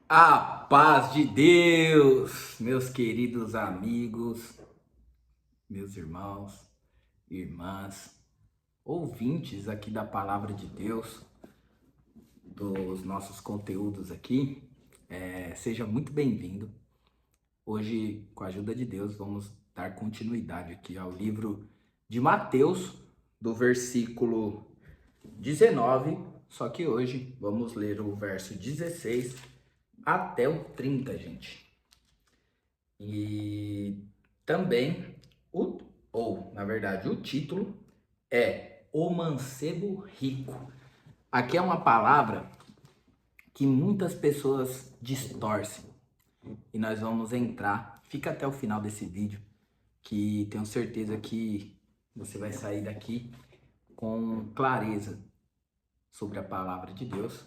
A paz de Deus, meus queridos amigos, meus irmãos, irmãs, ouvintes aqui da Palavra de Deus, dos nossos conteúdos aqui, seja muito bem-vindo. Hoje, com a ajuda de Deus, vamos dar continuidade aqui ao livro de Mateus, do versículo 19, só que hoje vamos ler o verso 16 até o 30, gente. E também, na verdade, o título é O Mancebo Rico. Aqui é uma palavra que muitas pessoas distorcem. E nós vamos entrar, fica até o final desse vídeo, que tenho certeza que você vai sair daqui com clareza sobre a palavra de Deus,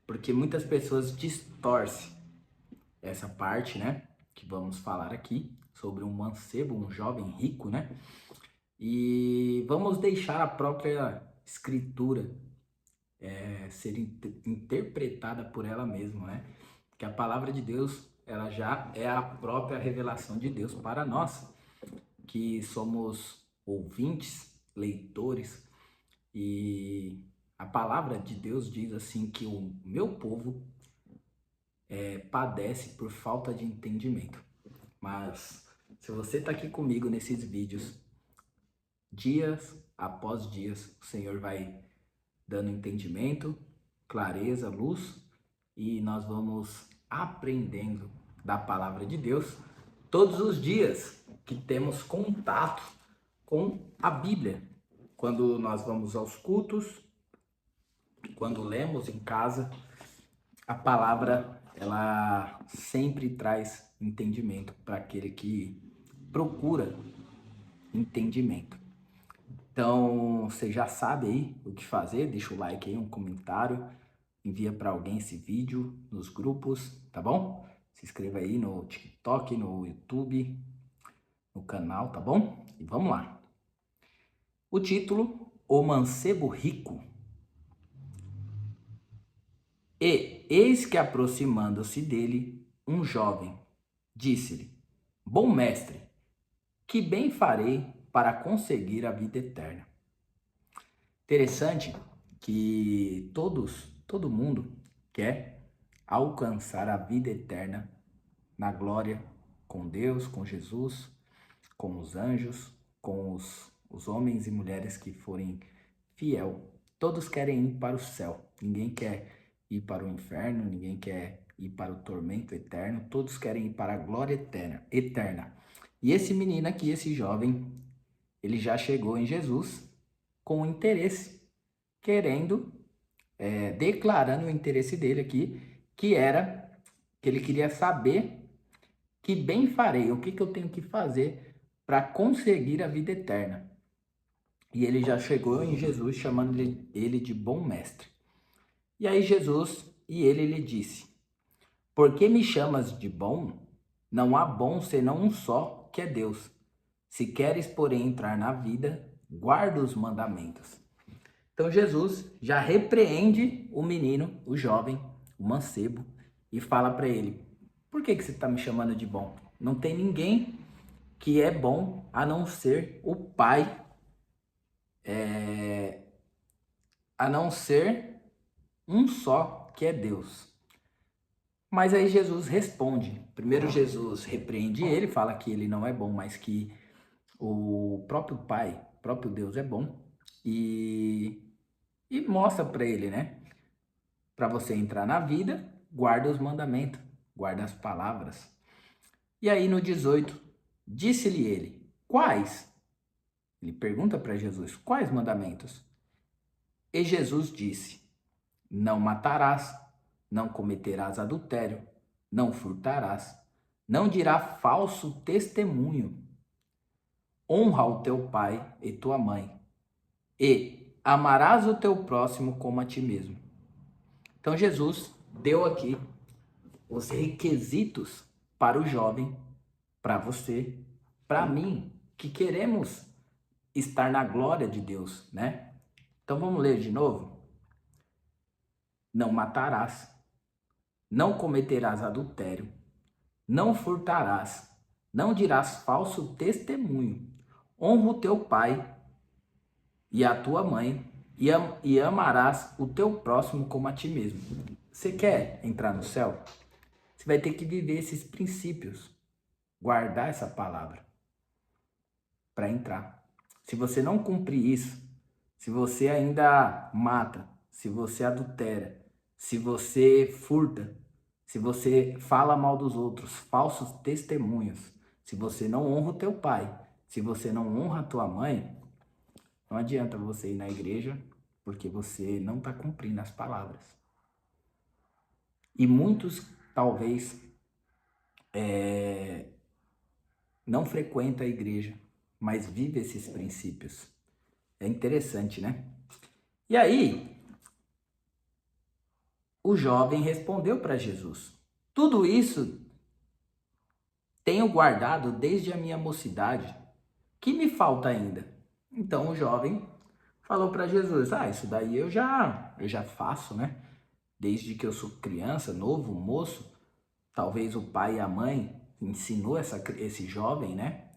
porque muitas pessoas distorcem essa parte, né, que vamos falar aqui, sobre um mancebo, um jovem rico, né, e vamos deixar a própria escritura ser interpretada por ela mesma, né, que a palavra de Deus, ela já é a própria revelação de Deus para nós, que somos ouvintes, leitores, e a palavra de Deus diz assim que o meu povo padece por falta de entendimento. Mas se você está aqui comigo nesses vídeos, dias após dias, o Senhor vai dando entendimento, clareza, luz, e nós vamos aprendendo da palavra de Deus todos os dias que temos contato com a Bíblia. Quando nós vamos aos cultos, quando lemos em casa, a palavra ela sempre traz entendimento para aquele que procura entendimento. Então, você já sabe aí o que fazer, deixa o like aí, um comentário, envia para alguém esse vídeo nos grupos, tá bom? Se inscreva aí no TikTok, no YouTube, no canal, tá bom? E vamos lá. O título, O Mancebo Rico. E eis que aproximando-se dele, um jovem, disse-lhe: Bom mestre, que bem farei para conseguir a vida eterna? Interessante que todo mundo quer alcançar a vida eterna na glória com Deus, com Jesus, com os anjos, com os homens e mulheres que forem fiel. Todos querem ir para o céu. Ninguém quer ir para o inferno, ninguém quer ir para o tormento eterno. Todos querem ir para a glória eterna. E esse menino aqui, esse jovem, ele já chegou em Jesus com interesse, querendo, declarando o interesse dele aqui, que ele queria saber que bem farei, o que eu tenho que fazer para conseguir a vida eterna. E ele já chegou em Jesus chamando ele de bom mestre. E aí Jesus e ele lhe disse: Por que me chamas de bom? Não há bom senão um só, que é Deus. Se queres, porém, entrar na vida, guarda os mandamentos. Então Jesus já repreende o menino, o jovem, o mancebo, e fala para ele: Por que você está me chamando de bom? Não tem ninguém que é bom a não ser o Pai, a não ser um só, que é Deus. Mas aí Jesus responde. Primeiro Jesus repreende ele, fala que ele não é bom, mas que o próprio Pai, o próprio Deus é bom. E mostra para ele, né? Para você entrar na vida, guarda os mandamentos, guarda as palavras. E aí no 18, disse-lhe ele: Quais? Ele pergunta para Jesus: Quais mandamentos? E Jesus disse: Não matarás, não cometerás adultério, não furtarás, não dirás falso testemunho, honra o teu pai e tua mãe, e amarás o teu próximo como a ti mesmo. Então Jesus deu aqui os requisitos para o jovem, para você, para mim, que queremos estar na glória de Deus, né? Então vamos ler de novo? Não matarás, não cometerás adultério, não furtarás, não dirás falso testemunho, honra o teu pai e a tua mãe, e amarás o teu próximo como a ti mesmo. Você quer entrar no céu? Você vai ter que viver esses princípios, guardar essa palavra para entrar. Se você não cumprir isso, se você ainda mata, se você adultera, se você furta, se você fala mal dos outros, falsos testemunhos, se você não honra o teu pai, se você não honra a tua mãe, não adianta você ir na igreja porque você não está cumprindo as palavras. E muitos, talvez, não frequentam a igreja, mas vivem esses princípios. É interessante, né? E aí, o jovem respondeu para Jesus: tudo isso tenho guardado desde a minha mocidade. Que me falta ainda? Então o jovem falou para Jesus: isso daí eu já faço, né? Desde que eu sou criança, novo, moço. Talvez o pai e a mãe ensinou esse jovem, né?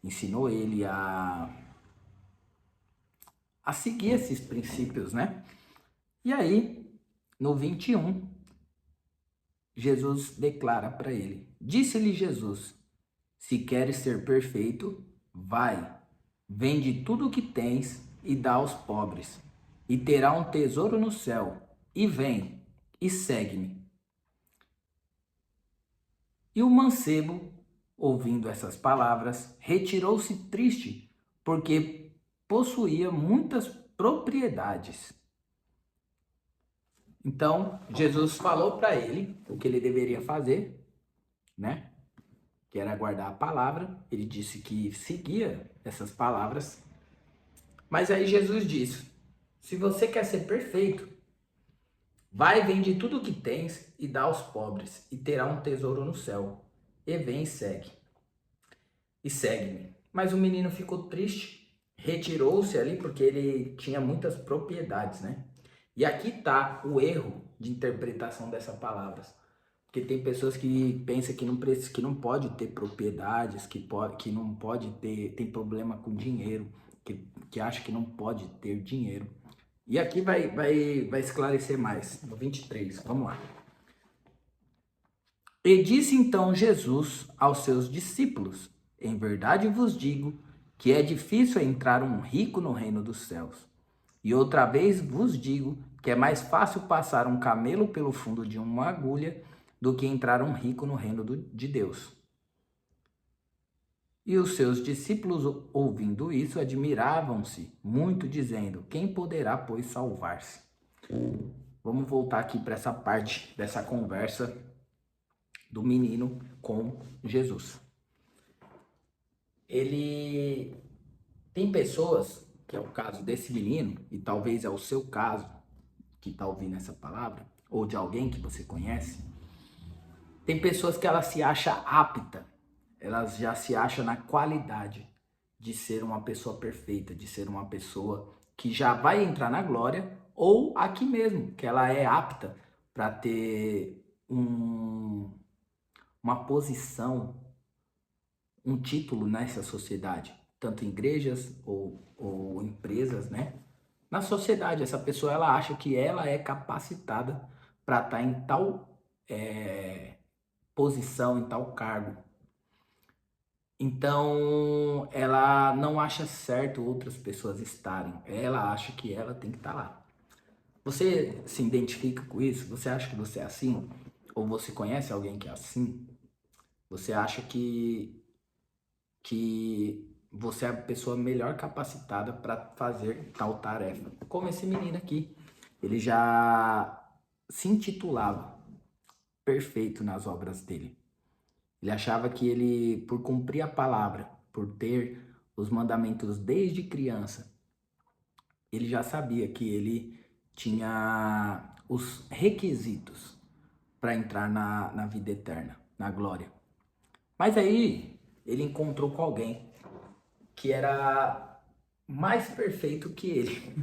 Ensinou ele a seguir esses princípios, né? E aí, no 21, Jesus declara para ele: disse-lhe Jesus: se queres ser perfeito, vai, vende tudo o que tens e dá aos pobres, e terá um tesouro no céu, e vem, e segue-me. E o mancebo, ouvindo essas palavras, retirou-se triste, porque possuía muitas propriedades. Então, Jesus falou para ele o que ele deveria fazer, né? Que era guardar a palavra. Ele disse que seguia essas palavras. Mas aí Jesus disse: se você quer ser perfeito, vai, vende tudo o que tens e dá aos pobres, e terá um tesouro no céu. E vem e segue. E segue-me. Mas o menino ficou triste, retirou-se ali porque ele tinha muitas propriedades, né? E aqui está o erro de interpretação dessas palavras. Porque tem pessoas que pensam que não pode ter propriedades, que não pode ter, tem problema com dinheiro, que acha que não pode ter dinheiro. E aqui vai esclarecer mais, no 23, vamos lá. E disse então Jesus aos seus discípulos: em verdade vos digo que é difícil entrar um rico no reino dos céus. E outra vez vos digo que é mais fácil passar um camelo pelo fundo de uma agulha do que entrar um rico no reino de Deus. E os seus discípulos, ouvindo isso, admiravam-se muito, dizendo: quem poderá, pois, salvar-se? Vamos voltar aqui para essa parte dessa conversa do menino com Jesus. Ele tem pessoas, que é o caso desse menino, e talvez é o seu caso, que está ouvindo essa palavra, ou de alguém que você conhece, tem pessoas que ela se acha apta, elas já se acham na qualidade de ser uma pessoa perfeita, de ser uma pessoa que já vai entrar na glória, ou aqui mesmo, que ela é apta para ter uma posição, um título nessa sociedade, tanto em igrejas ou empresas, né? Na sociedade, essa pessoa ela acha que ela é capacitada para estar em tal posição, em tal cargo. Então, ela não acha certo outras pessoas estarem. Ela acha que ela tem que estar lá. Você se identifica com isso? Você acha que você é assim? Ou você conhece alguém que é assim? Você acha que você é a pessoa melhor capacitada para fazer tal tarefa? Como esse menino aqui. Ele já se intitulava perfeito nas obras dele. Ele achava que ele, por cumprir a palavra, por ter os mandamentos desde criança, ele já sabia que ele tinha os requisitos para entrar na vida eterna, na glória. Mas aí ele encontrou com alguém que era mais perfeito que ele,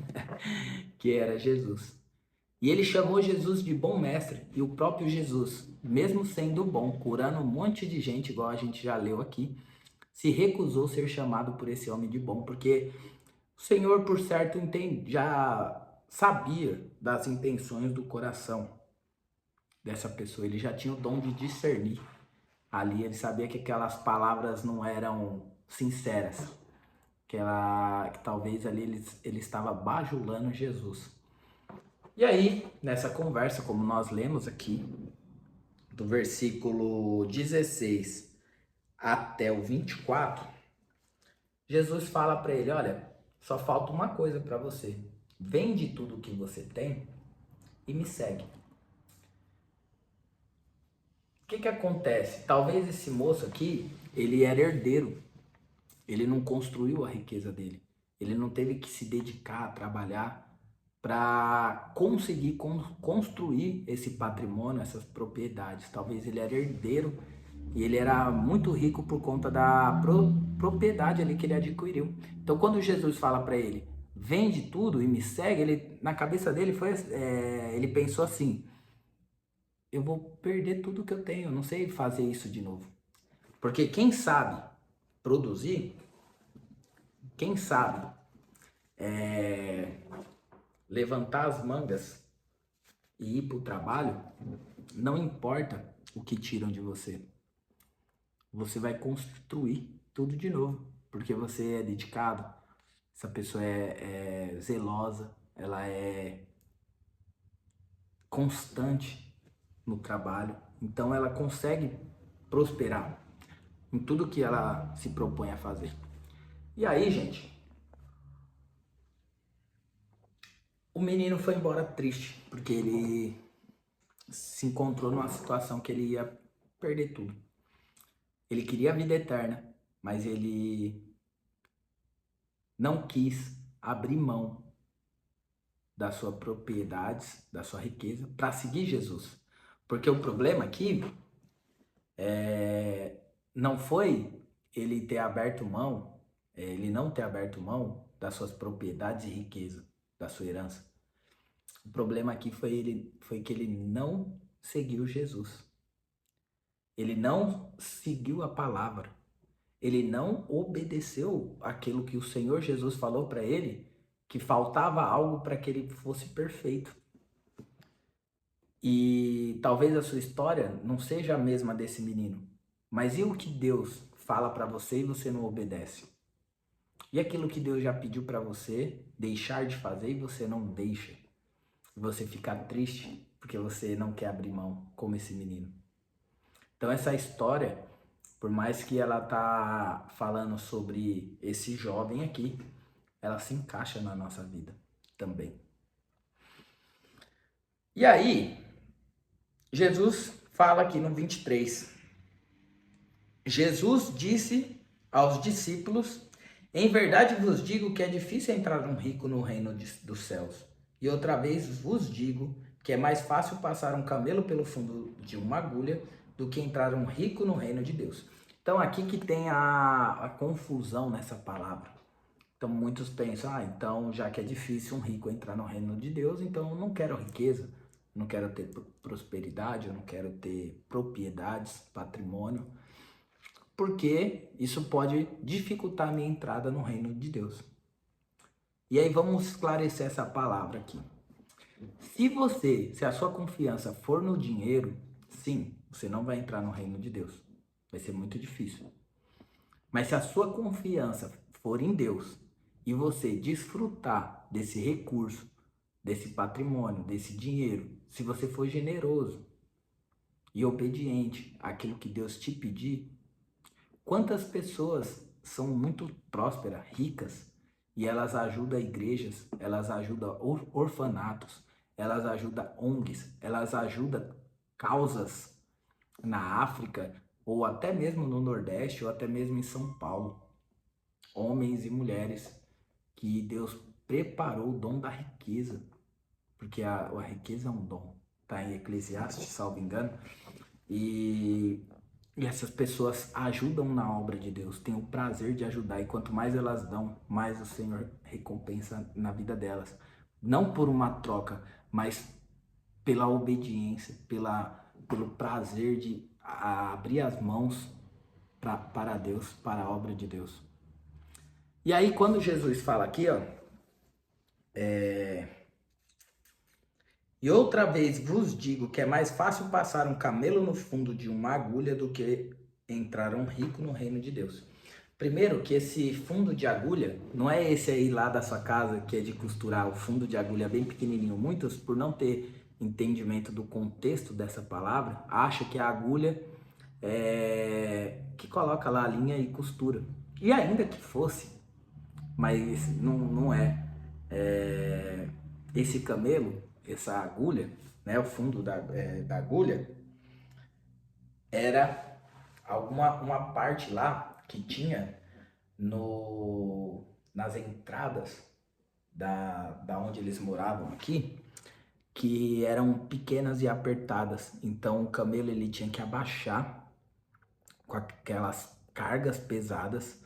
que era Jesus. E ele chamou Jesus de bom mestre, e o próprio Jesus, mesmo sendo bom, curando um monte de gente, igual a gente já leu aqui, se recusou a ser chamado por esse homem de bom, porque o Senhor, por certo, já sabia das intenções do coração dessa pessoa, ele já tinha o dom de discernir ali, ele sabia que aquelas palavras não eram sinceras, que talvez ali ele estava bajulando Jesus. E aí, nessa conversa, como nós lemos aqui, do versículo 16 até o 24, Jesus fala para ele: olha, só falta uma coisa para você. Vende tudo o que você tem e me segue. O que acontece? Talvez esse moço aqui, ele era herdeiro. Ele não construiu a riqueza dele. Ele não teve que se dedicar a trabalhar para conseguir construir esse patrimônio, essas propriedades. Talvez ele era herdeiro e ele era muito rico por conta da propriedade ali que ele adquiriu. Então, quando Jesus fala para ele, vende tudo e me segue, ele, na cabeça dele ele pensou assim: eu vou perder tudo que eu tenho, eu não sei fazer isso de novo. Porque quem sabe produzir, quem sabe levantar as mangas e ir para o trabalho, não importa o que tiram de você. Você vai construir tudo de novo, porque você é dedicado, essa pessoa é zelosa, ela é constante no trabalho, então ela consegue prosperar em tudo que ela se propõe a fazer. E aí, gente, o menino foi embora triste, porque ele se encontrou numa situação que ele ia perder tudo. Ele queria a vida eterna, mas ele não quis abrir mão das suas propriedades, da sua riqueza, para seguir Jesus. Porque o problema aqui não foi ele ter aberto mão, ele não ter aberto mão das suas propriedades e riqueza, da sua herança. O problema aqui foi que ele não seguiu Jesus. Ele não seguiu a palavra. Ele não obedeceu aquilo que o Senhor Jesus falou para ele, que faltava algo para que ele fosse perfeito. E talvez a sua história não seja a mesma desse menino, mas e o que Deus fala para você e você não obedece? E aquilo que Deus já pediu para você deixar de fazer e você não deixa? E você fica triste porque você não quer abrir mão, como esse menino. Então essa história, por mais que ela tá falando sobre esse jovem aqui, ela se encaixa na nossa vida também. E aí, Jesus fala aqui no 23. Jesus disse aos discípulos: em verdade vos digo que é difícil entrar um rico no reino dos céus. E outra vez vos digo que é mais fácil passar um camelo pelo fundo de uma agulha do que entrar um rico no reino de Deus. Então aqui que tem a confusão nessa palavra. Então muitos pensam, então já que é difícil um rico entrar no reino de Deus, então eu não quero riqueza, não quero ter prosperidade, eu não quero ter propriedades, patrimônio, porque isso pode dificultar a minha entrada no reino de Deus. E aí vamos esclarecer essa palavra aqui. Se a sua confiança for no dinheiro, sim, você não vai entrar no reino de Deus. Vai ser muito difícil. Mas se a sua confiança for em Deus e você desfrutar desse recurso, desse patrimônio, desse dinheiro, se você for generoso e obediente àquilo que Deus te pedir, quantas pessoas são muito prósperas, ricas, e elas ajudam igrejas, elas ajudam orfanatos, elas ajudam ONGs, elas ajudam causas na África, ou até mesmo no Nordeste, ou até mesmo em São Paulo. Homens e mulheres que Deus preparou o dom da riqueza, porque a riqueza é um dom, tá em Eclesiastes, salvo engano, e essas pessoas ajudam na obra de Deus, têm o prazer de ajudar, e quanto mais elas dão, mais o Senhor recompensa na vida delas. Não por uma troca, mas pela obediência, pelo prazer de abrir as mãos para Deus, para a obra de Deus. E aí quando Jesus fala aqui, ó, e outra vez vos digo que é mais fácil passar um camelo no fundo de uma agulha do que entrar um rico no reino de Deus. Primeiro que esse fundo de agulha, não é esse aí lá da sua casa que é de costurar, o fundo de agulha bem pequenininho. Muitos, por não ter entendimento do contexto dessa palavra, acham que a agulha é que coloca lá a linha e costura. E ainda que fosse, mas não é. Esse camelo, essa agulha, né, o fundo da agulha, era uma parte lá que tinha nas entradas da onde eles moravam aqui, que eram pequenas e apertadas. Então o camelo ele tinha que abaixar com aquelas cargas pesadas,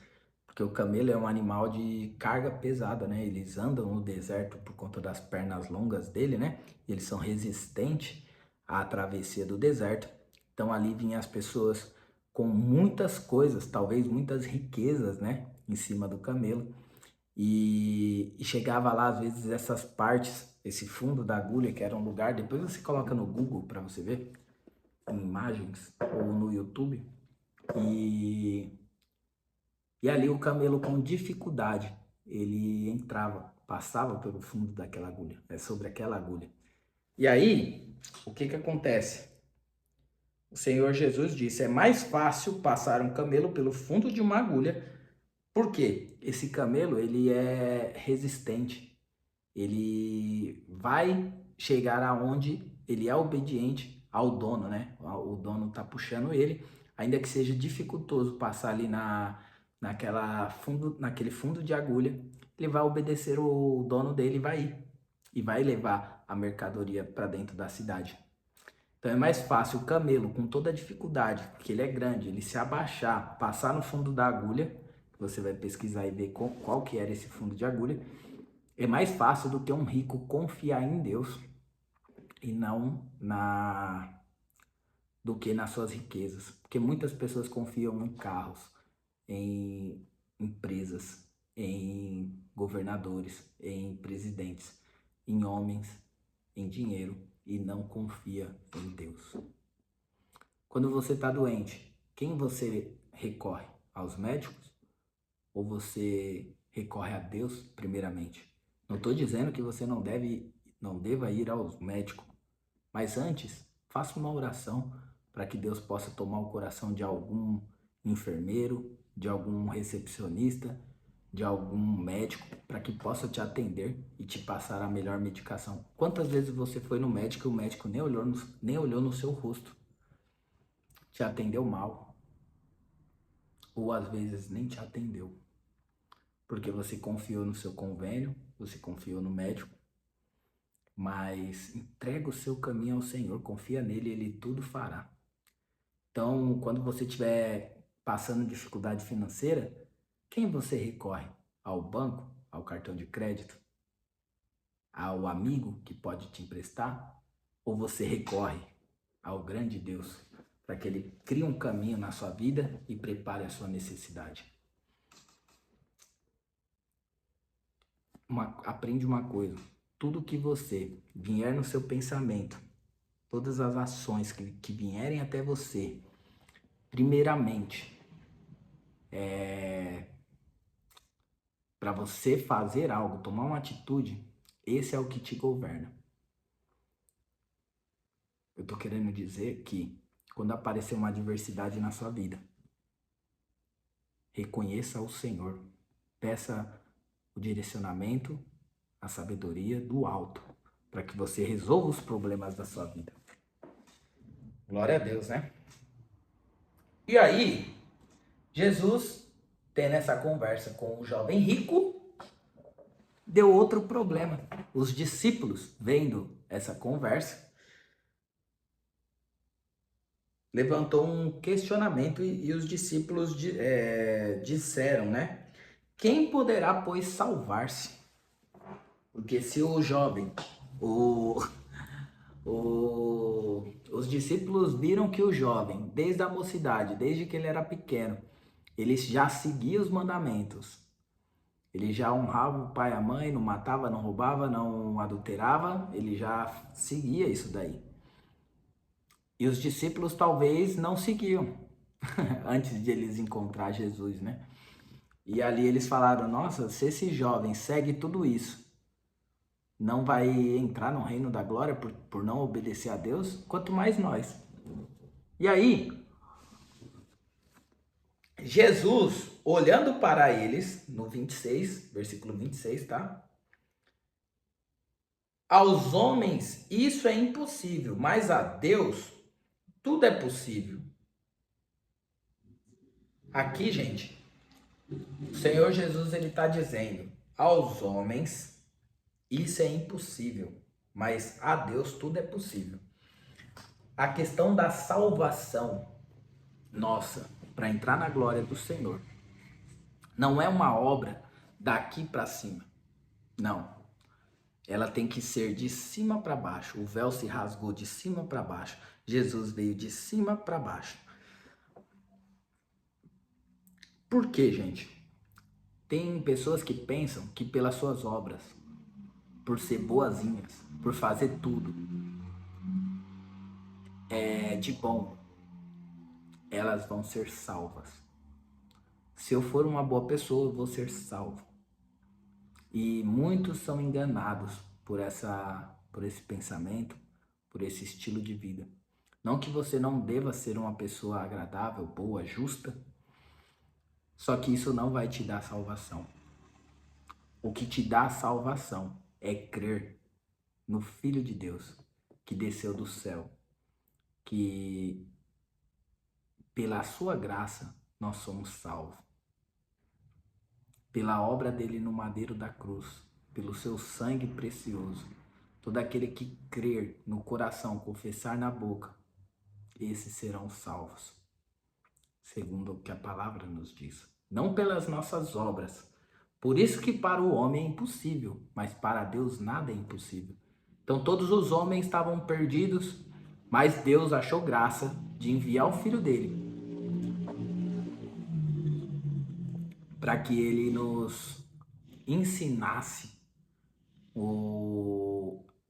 porque o camelo é um animal de carga pesada, né? Eles andam no deserto por conta das pernas longas dele, né? Eles são resistentes à travessia do deserto. Então ali vinham as pessoas com muitas coisas, talvez muitas riquezas, né? Em cima do camelo. E chegava lá, às vezes, essas partes, esse fundo da agulha, que era um lugar, depois você coloca no Google para você ver, em imagens, ou no YouTube, e ali o camelo com dificuldade, ele entrava, passava pelo fundo daquela agulha, sobre aquela agulha. E aí, o que acontece? O Senhor Jesus disse, é mais fácil passar um camelo pelo fundo de uma agulha, porque esse camelo, ele é resistente, ele vai chegar aonde ele é obediente ao dono, né? O dono tá puxando ele, ainda que seja dificultoso passar ali naquele fundo de agulha, ele vai obedecer o dono dele e vai ir. E vai levar a mercadoria para dentro da cidade. Então é mais fácil o camelo, com toda a dificuldade, porque ele é grande, ele se abaixar, passar no fundo da agulha, você vai pesquisar e ver qual que era esse fundo de agulha, é mais fácil do que um rico confiar em Deus e não do que nas suas riquezas. Porque muitas pessoas confiam em carros, em empresas, em governadores, em presidentes, em homens, em dinheiro e não confia em Deus. Quando você está doente, quem você recorre? Aos médicos? Ou você recorre a Deus primeiramente? Não estou dizendo que você não deva ir ao médico, mas antes, faça uma oração para que Deus possa tomar o coração de algum enfermeiro, de algum recepcionista, de algum médico, para que possa te atender e te passar a melhor medicação. Quantas vezes você foi no médico e o médico nem olhou no seu rosto, te atendeu mal, ou às vezes nem te atendeu, porque você confiou no seu convênio, você confiou no médico, mas entrega o seu caminho ao Senhor, confia nele, ele tudo fará. Então, quando você estiver passando dificuldade financeira, quem você recorre? Ao banco? Ao cartão de crédito? Ao amigo que pode te emprestar? Ou você recorre ao grande Deus para que ele crie um caminho na sua vida e prepare a sua necessidade? Aprende uma coisa, tudo que você vier no seu pensamento, todas as ações que vierem até você, primeiramente, para você fazer algo, tomar uma atitude, esse é o que te governa. Eu tô querendo dizer que quando aparecer uma adversidade na sua vida, reconheça o Senhor, peça o direcionamento, a sabedoria do alto, para que você resolva os problemas da sua vida. Glória a Deus, né? E aí, Jesus, tendo essa conversa com o jovem rico, deu outro problema. Os discípulos, vendo essa conversa, levantou um questionamento e os discípulos disseram, né? Quem poderá, pois, salvar-se? Porque se o jovem, Os discípulos viram que o jovem, desde a mocidade, desde que ele era pequeno, ele já seguia os mandamentos. Ele já honrava o pai e a mãe, não matava, não roubava, não adulterava, ele já seguia isso daí. E os discípulos talvez não seguiam antes de eles encontrar Jesus, né? E ali eles falaram: nossa, se esse jovem segue tudo isso, não vai entrar no reino da glória por não obedecer a Deus, quanto mais nós. E aí, Jesus, olhando para eles, no 26, versículo 26, tá? Aos homens isso é impossível, mas a Deus tudo é possível. Aqui, gente, o Senhor Jesus ele está dizendo: aos homens isso é impossível, mas a Deus tudo é possível. A questão da salvação nossa para entrar na glória do Senhor não é uma obra daqui para cima. Não. Ela tem que ser de cima para baixo. O véu se rasgou de cima para baixo. Jesus veio de cima para baixo. Por quê, gente? Tem pessoas que pensam que pelas suas obras, por ser boazinhas, por fazer tudo de bom, elas vão ser salvas. Se eu for uma boa pessoa, eu vou ser salvo. E muitos são enganados por esse pensamento, por esse estilo de vida. Não que você não deva ser uma pessoa agradável, boa, justa, só que isso não vai te dar salvação. O que te dá salvação é crer no Filho de Deus, que desceu do céu, que pela sua graça nós somos salvos. Pela obra dele no madeiro da cruz, pelo seu sangue precioso. Todo aquele que crer no coração, confessar na boca, esses serão salvos. Segundo o que a palavra nos diz. Não pelas nossas obras. Por isso que para o homem é impossível, mas para Deus nada é impossível. Então todos os homens estavam perdidos, mas Deus achou graça de enviar o Filho dele para que ele nos ensinasse,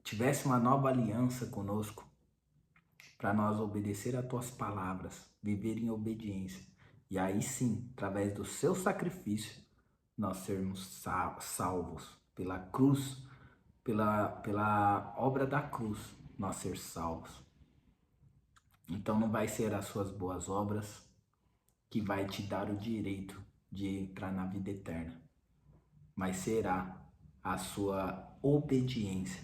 tivesse uma nova aliança conosco, para nós obedecer a tuas palavras, viver em obediência. E aí sim, através do seu sacrifício, nós sermos salvos pela cruz, pela obra da cruz, nós ser salvos. Então não vai ser as suas boas obras que vai te dar o direito de entrar na vida eterna, mas será a sua obediência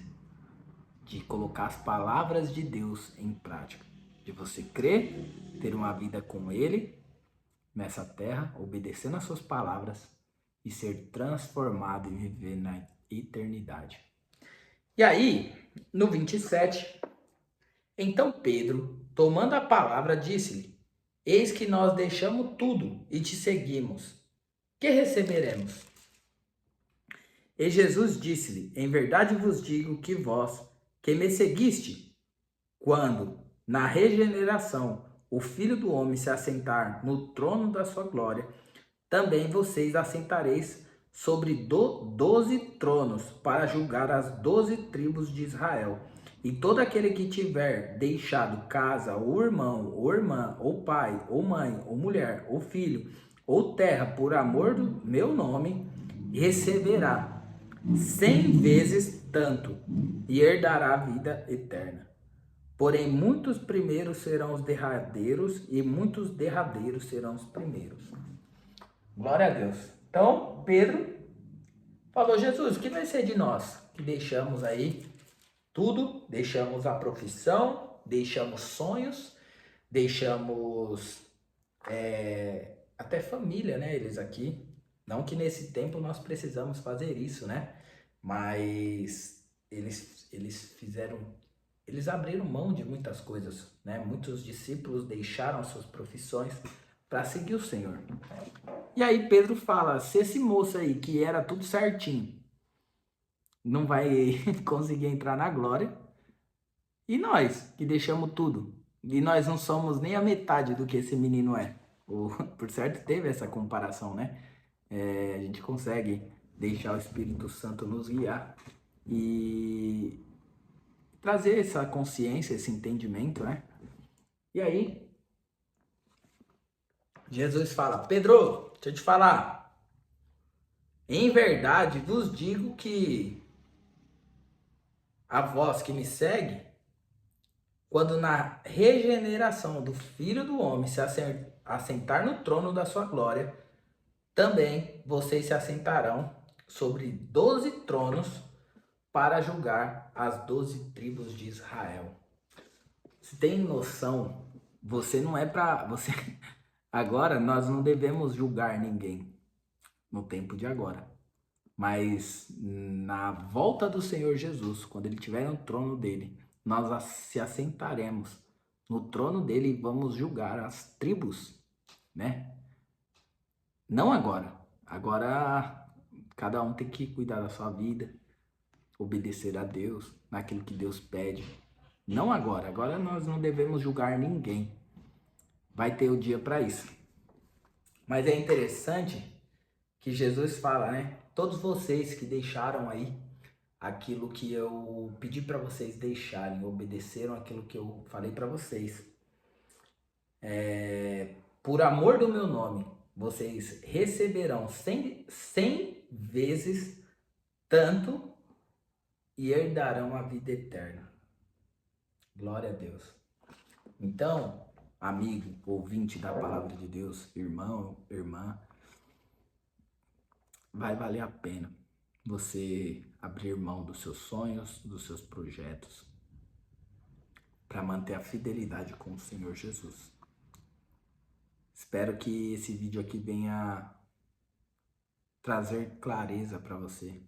de colocar as palavras de Deus em prática, de você crer, ter uma vida com Ele nessa terra, obedecendo às suas palavras e ser transformado e viver na eternidade. E aí, no 27, então Pedro, tomando a palavra, disse-lhe: eis que nós deixamos tudo e te seguimos. Que receberemos? E Jesus disse-lhe: em verdade vos digo que vós, que me seguiste, quando, na regeneração, o Filho do Homem se assentar no trono da sua glória, também vocês assentareis sobre 12 tronos para julgar as 12 tribos de Israel. E todo aquele que tiver deixado casa, ou irmão, ou irmã, ou pai, ou mãe, ou mulher, ou filho, ou terra, por amor do meu nome, receberá 100 vezes tanto e herdará a vida eterna. Porém, muitos primeiros serão os derradeiros e muitos derradeiros serão os primeiros. Glória a Deus. Então, Pedro falou: Jesus, o que vai ser de nós? Que deixamos aí tudo, deixamos a profissão, deixamos sonhos, deixamos até família, né? Eles aqui. Não que nesse tempo nós precisamos fazer isso, né? Mas eles fizeram, eles abriram mão de muitas coisas, né? Muitos discípulos deixaram suas profissões para seguir o Senhor. E aí Pedro fala: se esse moço aí, que era tudo certinho, não vai conseguir entrar na glória, E nós, que deixamos tudo? E nós não somos nem a metade do que esse menino é. Por certo, teve essa comparação, né? A gente consegue deixar o Espírito Santo nos guiar e trazer essa consciência, esse entendimento, né? E aí, Jesus fala: Pedro, deixa eu te falar. Em verdade vos digo que a vós que me segue, quando na regeneração do Filho do Homem se assentar no trono da sua glória, também vocês se assentarão sobre 12 tronos para julgar as 12 tribos de Israel. Você tem noção? Você não é para você. Agora nós não devemos julgar ninguém no tempo de agora. Mas na volta do Senhor Jesus, quando ele estiver no trono dele, nós se assentaremos no trono dele e vamos julgar as tribos, né? Não agora. Agora cada um tem que cuidar da sua vida, obedecer a Deus, naquilo que Deus pede. Não agora. Agora nós não devemos julgar ninguém. Vai ter o dia para isso. Mas é interessante que Jesus fala, né? Todos vocês que deixaram aí aquilo que eu pedi para vocês deixarem, obedeceram aquilo que eu falei para vocês. Por amor do meu nome, vocês receberão 100 vezes tanto e herdarão a vida eterna. Glória a Deus. Então, amigo, ouvinte da palavra de Deus, irmão, irmã, vai valer a pena você abrir mão dos seus sonhos, dos seus projetos, para manter a fidelidade com o Senhor Jesus. Espero que esse vídeo aqui venha trazer clareza para você,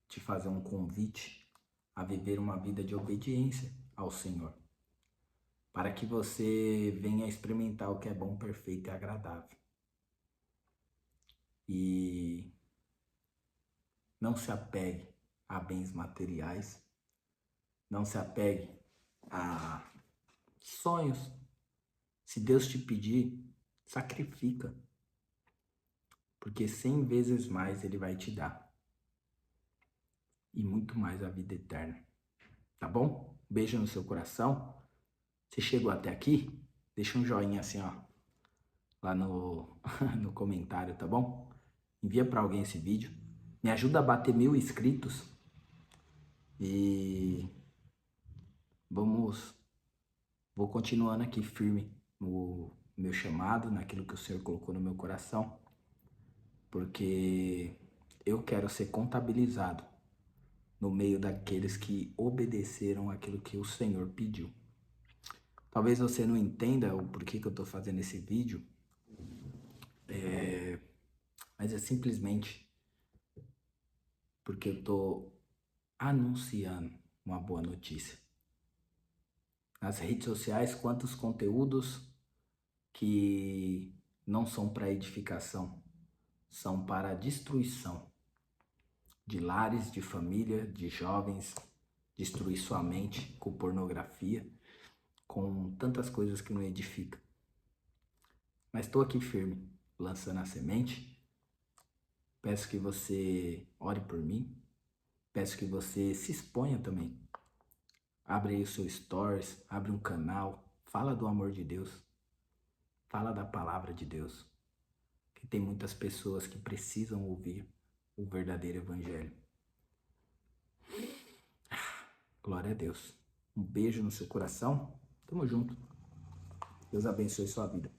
te fazer um convite a viver uma vida de obediência ao Senhor, para que você venha experimentar o que é bom, perfeito e agradável. E não se apegue a bens materiais, não se apegue a sonhos. Se Deus te pedir, sacrifica, porque 100 vezes mais Ele vai te dar. E muito mais a vida eterna. Tá bom? Beijo no seu coração. Se chegou até aqui, deixa um joinha assim, ó, lá no, no comentário, tá bom? Envia para alguém esse vídeo. Me ajuda a bater 1000 inscritos. E vou continuando aqui firme no meu chamado, naquilo que o Senhor colocou no meu coração. Porque eu quero ser contabilizado no meio daqueles que obedeceram aquilo que o Senhor pediu. Talvez você não entenda o porquê que eu estou fazendo esse vídeo, mas é simplesmente porque eu estou anunciando uma boa notícia. Nas redes sociais, quantos conteúdos que não são para edificação, são para destruição de lares, de família, de jovens, destruir sua mente com pornografia, com tantas coisas que não edificam. Mas estou aqui firme, lançando a semente. Peço que você ore por mim. Peço que você se exponha também. Abre aí o seu stories, abre um canal, fala do amor de Deus. Fala da palavra de Deus. Que tem muitas pessoas que precisam ouvir o verdadeiro evangelho. Glória a Deus. Um beijo no seu coração. Tamo junto. Deus abençoe sua vida.